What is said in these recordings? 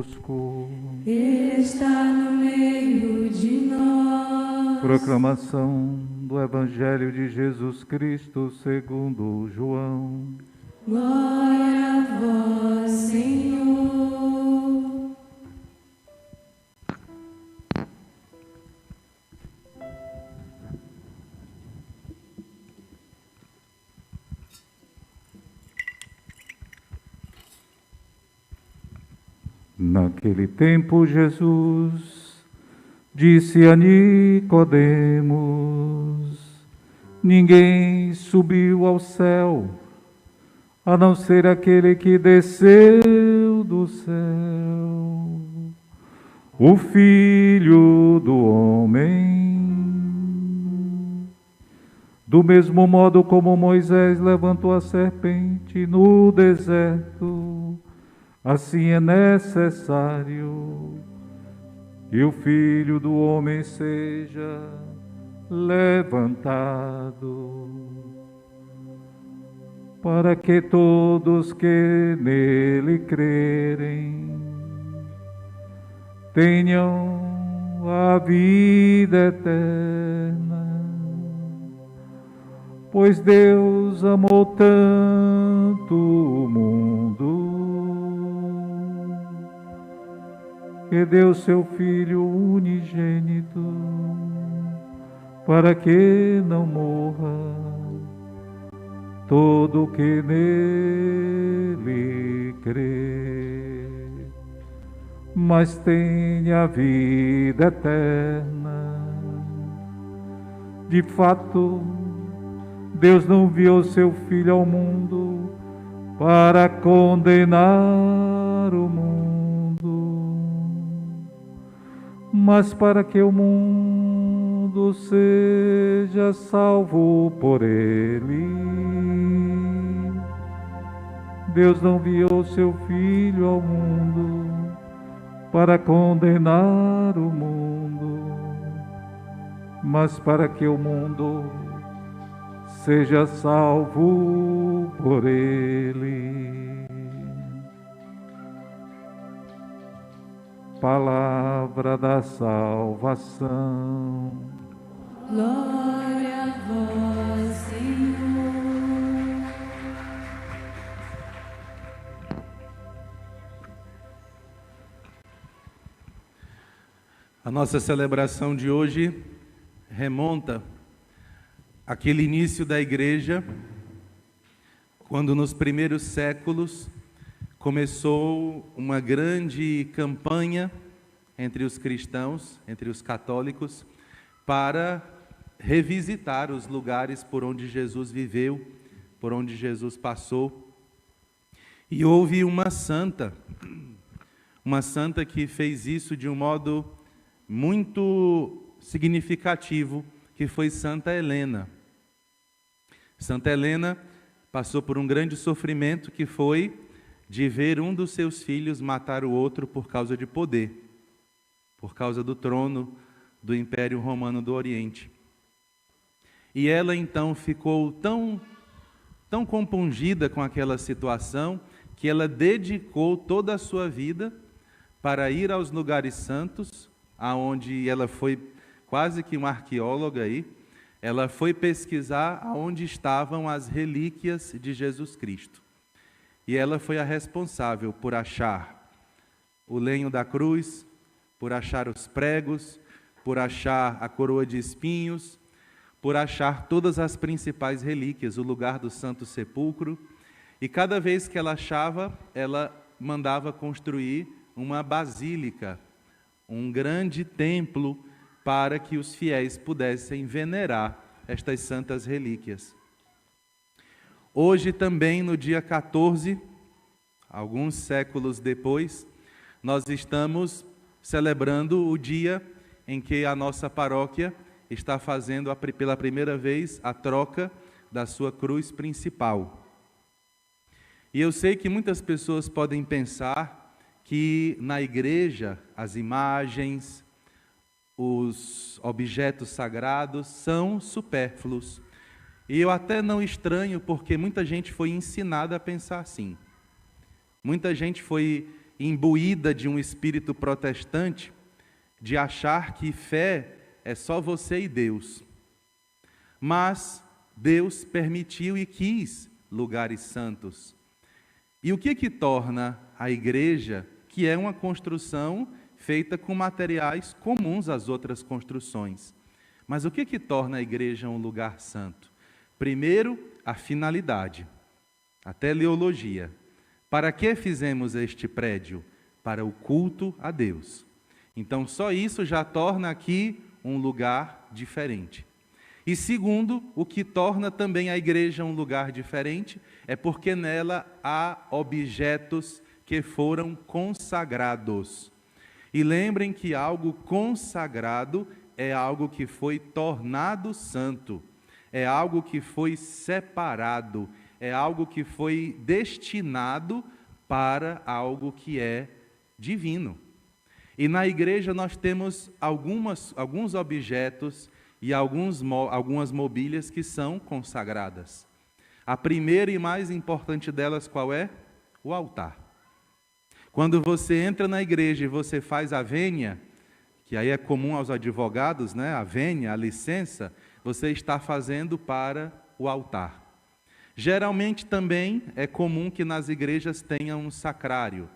convosco. Ele está no meio de nós. Proclamação do Evangelho de Jesus Cristo segundo João. Glória a vós, Senhor. Naquele tempo, Jesus disse a Nicodemos: ninguém subiu ao céu, a não ser aquele que desceu do céu, o Filho do Homem. Do mesmo modo como Moisés levantou a serpente no deserto, assim é necessário que o Filho do Homem seja levantado, para que todos que nele crerem tenham a vida eterna. Pois Deus amou tanto o mundo que deu seu Filho unigênito, para que não morra todo que nele crê, mas tenha a vida eterna. De fato, Deus não enviou seu Filho ao mundo para condenar o mundo, mas para que o mundo seja salvo por ele. Deus não enviou seu Filho ao mundo para condenar o mundo, mas para que o mundo seja salvo por ele. Palavra da salvação. Glória a vós, Senhor. A nossa celebração de hoje remonta àquele início da igreja, quando nos primeiros séculos começou uma grande campanha entre os cristãos, entre os católicos, para revisitar os lugares por onde Jesus viveu, por onde Jesus passou. E houve uma santa que fez isso de um modo muito significativo, que foi Santa Helena. Santa Helena passou por um grande sofrimento, que foi de ver um dos seus filhos matar o outro por causa de poder, por causa do trono do Império Romano do Oriente. E ela então ficou tão compungida com aquela situação, que ela dedicou toda a sua vida para ir aos lugares santos, aonde ela foi quase que uma arqueóloga aí. Ela foi pesquisar aonde estavam as relíquias de Jesus Cristo. E ela foi a responsável por achar o lenho da cruz, por achar os pregos, por achar a coroa de espinhos, por achar todas as principais relíquias, o lugar do Santo Sepulcro. E cada vez que ela achava, ela mandava construir uma basílica, um grande templo, para que os fiéis pudessem venerar estas santas relíquias. Hoje também, no dia 14, alguns séculos depois, nós estamos celebrando o dia em que a nossa paróquia está fazendo pela primeira vez a troca da sua cruz principal. E eu sei que muitas pessoas podem pensar que na igreja as imagens, os objetos sagrados são supérfluos. E eu até não estranho, porque muita gente foi ensinada a pensar assim. Muita gente foi imbuída de um espírito protestante, de achar que fé é só você e Deus. Mas Deus permitiu e quis lugares santos. E o que torna a igreja, que é uma construção feita com materiais comuns às outras construções, mas o que torna a igreja um lugar santo? Primeiro, a finalidade, a teleologia. Para que fizemos este prédio? Para o culto a Deus. Então, só isso já torna aqui um lugar diferente. E segundo, o que torna também a igreja um lugar diferente é porque nela há objetos que foram consagrados. E lembrem que algo consagrado é algo que foi tornado santo, é algo que foi separado, é algo que foi destinado para algo que é divino. E na igreja nós temos alguns objetos e algumas mobílias que são consagradas. A primeira e mais importante delas qual é? O altar. Quando você entra na igreja e você faz a vênia, que aí é comum aos advogados, né? A vênia, a licença, você está fazendo para o altar. Geralmente também é comum que nas igrejas tenha um sacrário.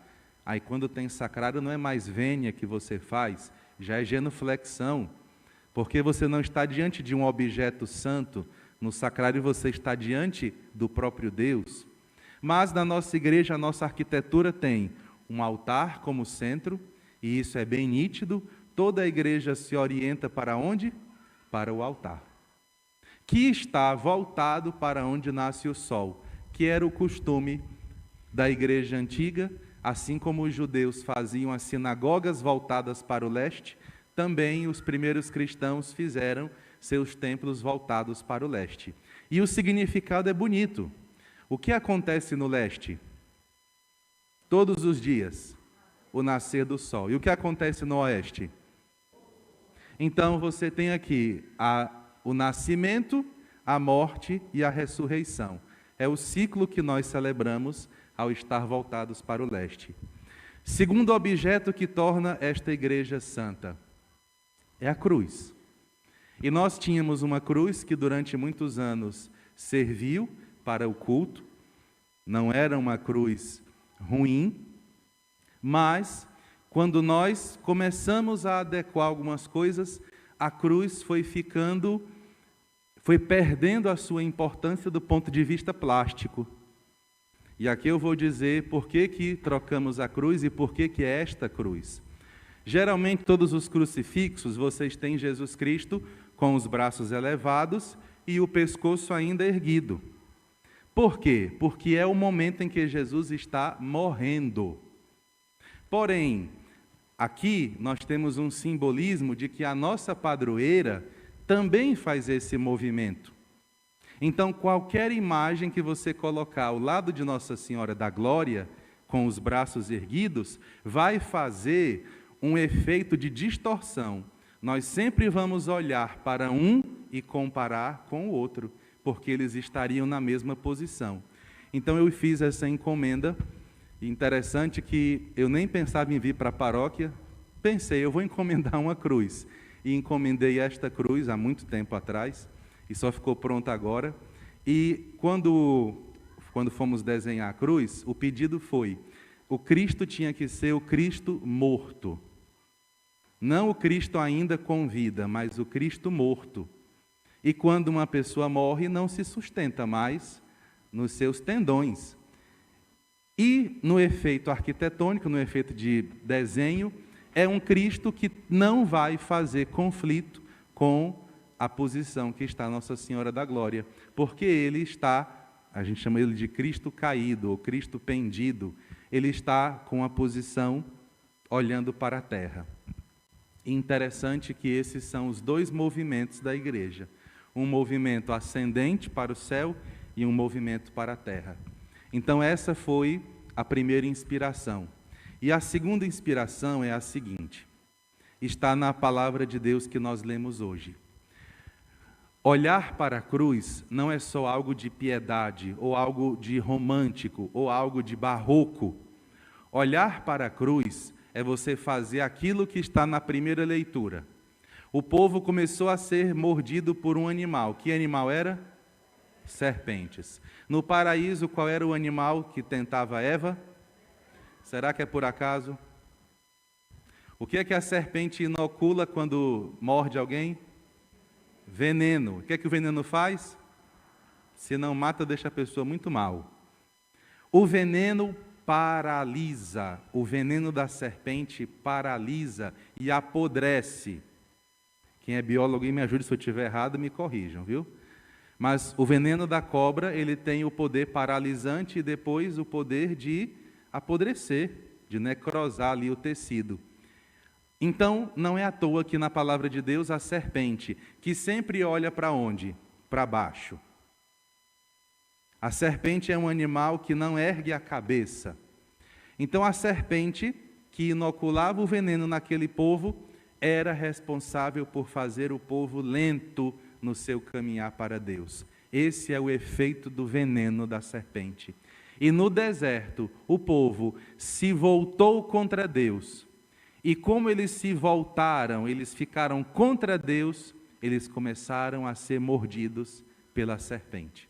Aí quando tem sacrário não é mais vênia que você faz, já é genuflexão, porque você não está diante de um objeto santo, no sacrário você está diante do próprio Deus. Mas na nossa igreja, a nossa arquitetura tem um altar como centro, e isso é bem nítido, toda a igreja se orienta para onde? Para o altar, que está voltado para onde nasce o sol, que era o costume da igreja antiga, assim como os judeus faziam as sinagogas voltadas para o leste, também os primeiros cristãos fizeram seus templos voltados para o leste. E o significado é bonito. O que acontece no leste? Todos os dias, o nascer do sol. E o que acontece no oeste? Então você tem aqui o nascimento, a morte e a ressurreição. É o ciclo que nós celebramos ao estar voltados para o leste. Segundo objeto que torna esta igreja santa é a cruz. E nós tínhamos uma cruz que durante muitos anos serviu para o culto, não era uma cruz ruim, mas quando nós começamos a adequar algumas coisas, a cruz foi perdendo a sua importância do ponto de vista plástico. E aqui eu vou dizer por que trocamos a cruz e por que é esta cruz. Geralmente, todos os crucifixos, vocês têm Jesus Cristo com os braços elevados e o pescoço ainda erguido. Por quê? Porque é o momento em que Jesus está morrendo. Porém, aqui nós temos um simbolismo de que a nossa padroeira também faz esse movimento. Então, qualquer imagem que você colocar ao lado de Nossa Senhora da Glória, com os braços erguidos, vai fazer um efeito de distorção. Nós sempre vamos olhar para um e comparar com o outro, porque eles estariam na mesma posição. Então eu fiz essa encomenda. Interessante que eu nem pensava em vir para a paróquia, pensei, eu vou encomendar uma cruz. E encomendei esta cruz há muito tempo atrás, e só ficou pronta agora. E quando fomos desenhar a cruz, o pedido foi, o Cristo tinha que ser o Cristo morto. Não o Cristo ainda com vida, mas o Cristo morto. E quando uma pessoa morre, não se sustenta mais nos seus tendões. E no efeito arquitetônico, no efeito de desenho, é um Cristo que não vai fazer conflito com a posição que está Nossa Senhora da Glória, porque ele está, a gente chama ele de Cristo caído, ou Cristo pendido, ele está com a posição olhando para a terra. Interessante que esses são os dois movimentos da igreja, um movimento ascendente para o céu e um movimento para a terra. Então essa foi a primeira inspiração. E a segunda inspiração é a seguinte, está na palavra de Deus que nós lemos hoje. Olhar para a cruz não é só algo de piedade, ou algo de romântico, ou algo de barroco. Olhar para a cruz é você fazer aquilo que está na primeira leitura. O povo começou a ser mordido por um animal. Que animal era? Serpentes. No paraíso, qual era o animal que tentava Eva? Será que é por acaso? O que é que a serpente inocula quando morde alguém? Veneno. O que é que o veneno faz? Se não mata, deixa a pessoa muito mal. O veneno paralisa. O veneno da serpente paralisa e apodrece. Quem é biólogo e me ajude se eu estiver errado, me corrijam, viu? Mas o veneno da cobra, ele tem o poder paralisante e depois o poder de apodrecer, de necrosar ali o tecido. Então, não é à toa que na palavra de Deus a serpente, que sempre olha para onde? Para baixo. A serpente é um animal que não ergue a cabeça. Então, a serpente que inoculava o veneno naquele povo era responsável por fazer o povo lento no seu caminhar para Deus. Esse é o efeito do veneno da serpente. E no deserto, o povo se voltou contra Deus. E como eles se voltaram, eles ficaram contra Deus, eles começaram a ser mordidos pela serpente.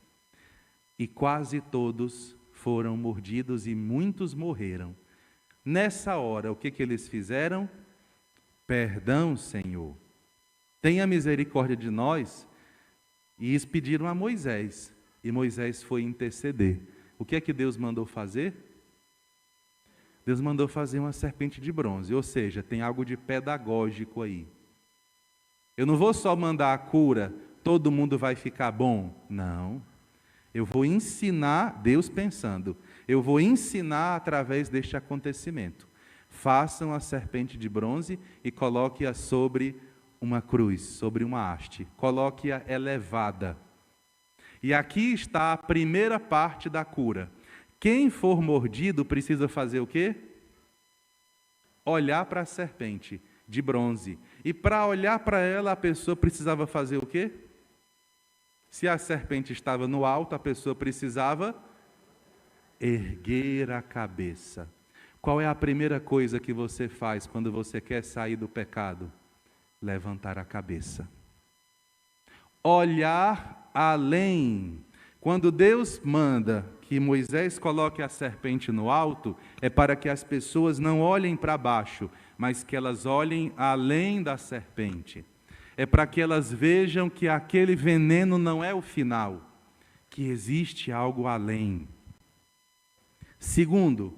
E quase todos foram mordidos e muitos morreram. Nessa hora, o que eles fizeram? Perdão, Senhor, tenha misericórdia de nós. E eles pediram a Moisés, e Moisés foi interceder. O que é que Deus mandou fazer? Deus mandou fazer uma serpente de bronze, ou seja, tem algo de pedagógico aí. Eu não vou só mandar a cura, todo mundo vai ficar bom. Não, eu vou ensinar, Deus pensando, eu vou ensinar através deste acontecimento. Façam a serpente de bronze e coloque-a sobre uma cruz, sobre uma haste. Coloque-a elevada. E aqui está a primeira parte da cura. Quem for mordido precisa fazer o quê? Olhar para a serpente de bronze. E para olhar para ela, a pessoa precisava fazer o quê? Se a serpente estava no alto, a pessoa precisava erguer a cabeça. Qual é a primeira coisa que você faz quando você quer sair do pecado? Levantar a cabeça. Olhar além. Quando Deus manda que Moisés coloque a serpente no alto, é para que as pessoas não olhem para baixo, mas que elas olhem além da serpente. É para que elas vejam que aquele veneno não é o final, que existe algo além. Segundo,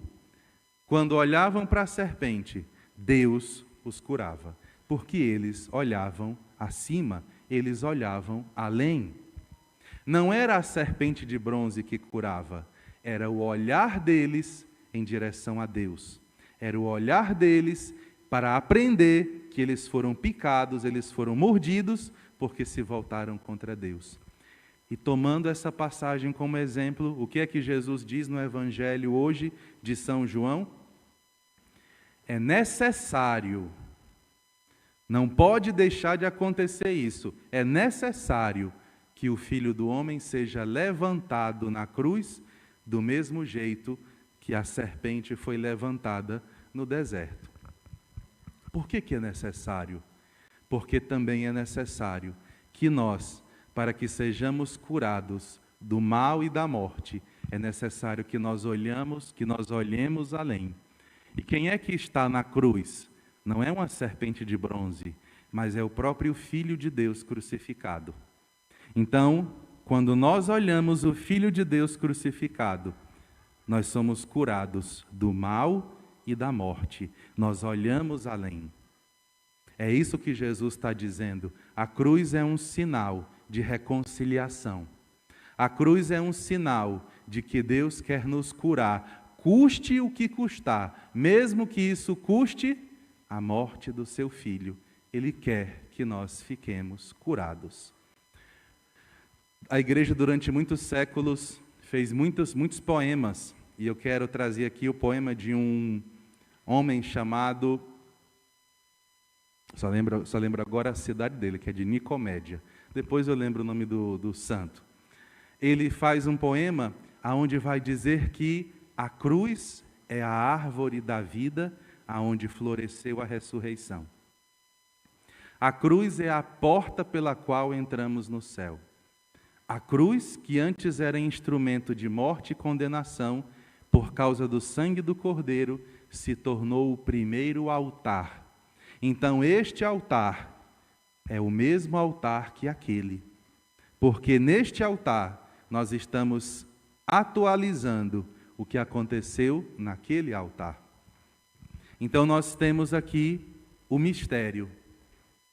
quando olhavam para a serpente, Deus os curava, porque eles olhavam acima, eles olhavam além. Não era a serpente de bronze que curava, era o olhar deles em direção a Deus. Era o olhar deles para aprender que eles foram picados, eles foram mordidos, porque se voltaram contra Deus. E tomando essa passagem como exemplo, o que é que Jesus diz no Evangelho hoje de São João? É necessário, não pode deixar de acontecer isso, é necessário que o Filho do Homem seja levantado na cruz, do mesmo jeito que a serpente foi levantada no deserto. Por que é necessário? Porque também é necessário que nós, para que sejamos curados do mal e da morte, é necessário que nós olhemos além. E quem é que está na cruz? Não é uma serpente de bronze, mas é o próprio Filho de Deus crucificado. Então, quando nós olhamos o Filho de Deus crucificado, nós somos curados do mal e da morte. Nós olhamos além. É isso que Jesus está dizendo. A cruz é um sinal de reconciliação. A cruz é um sinal de que Deus quer nos curar, custe o que custar, mesmo que isso custe a morte do seu Filho. Ele quer que nós fiquemos curados. A igreja, durante muitos séculos, fez muitos poemas, e eu quero trazer aqui o poema de um homem chamado, só lembro agora a cidade dele, que é de Nicomédia. Depois eu lembro o nome do santo. Ele faz um poema onde vai dizer que a cruz é a árvore da vida, aonde floresceu a ressurreição. A cruz é a porta pela qual entramos no céu. A cruz, que antes era instrumento de morte e condenação, por causa do sangue do Cordeiro, se tornou o primeiro altar. Então, este altar é o mesmo altar que aquele, porque neste altar nós estamos atualizando o que aconteceu naquele altar. Então, nós temos aqui o mistério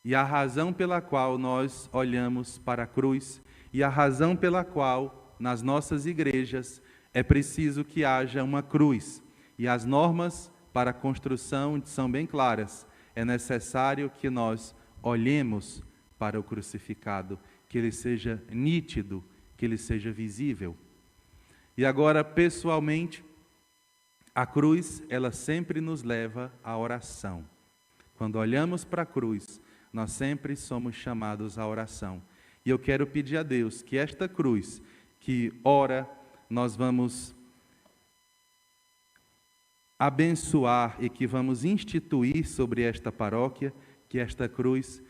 e a razão pela qual nós olhamos para a cruz e a razão pela qual, nas nossas igrejas, é preciso que haja uma cruz. E as normas para a construção são bem claras. É necessário que nós olhemos para o crucificado, que ele seja nítido, que ele seja visível. E agora, pessoalmente, a cruz, ela sempre nos leva à oração. Quando olhamos para a cruz, nós sempre somos chamados à oração. E eu quero pedir a Deus que esta cruz, que ora nós vamos abençoar e que vamos instituir sobre esta paróquia, que esta cruz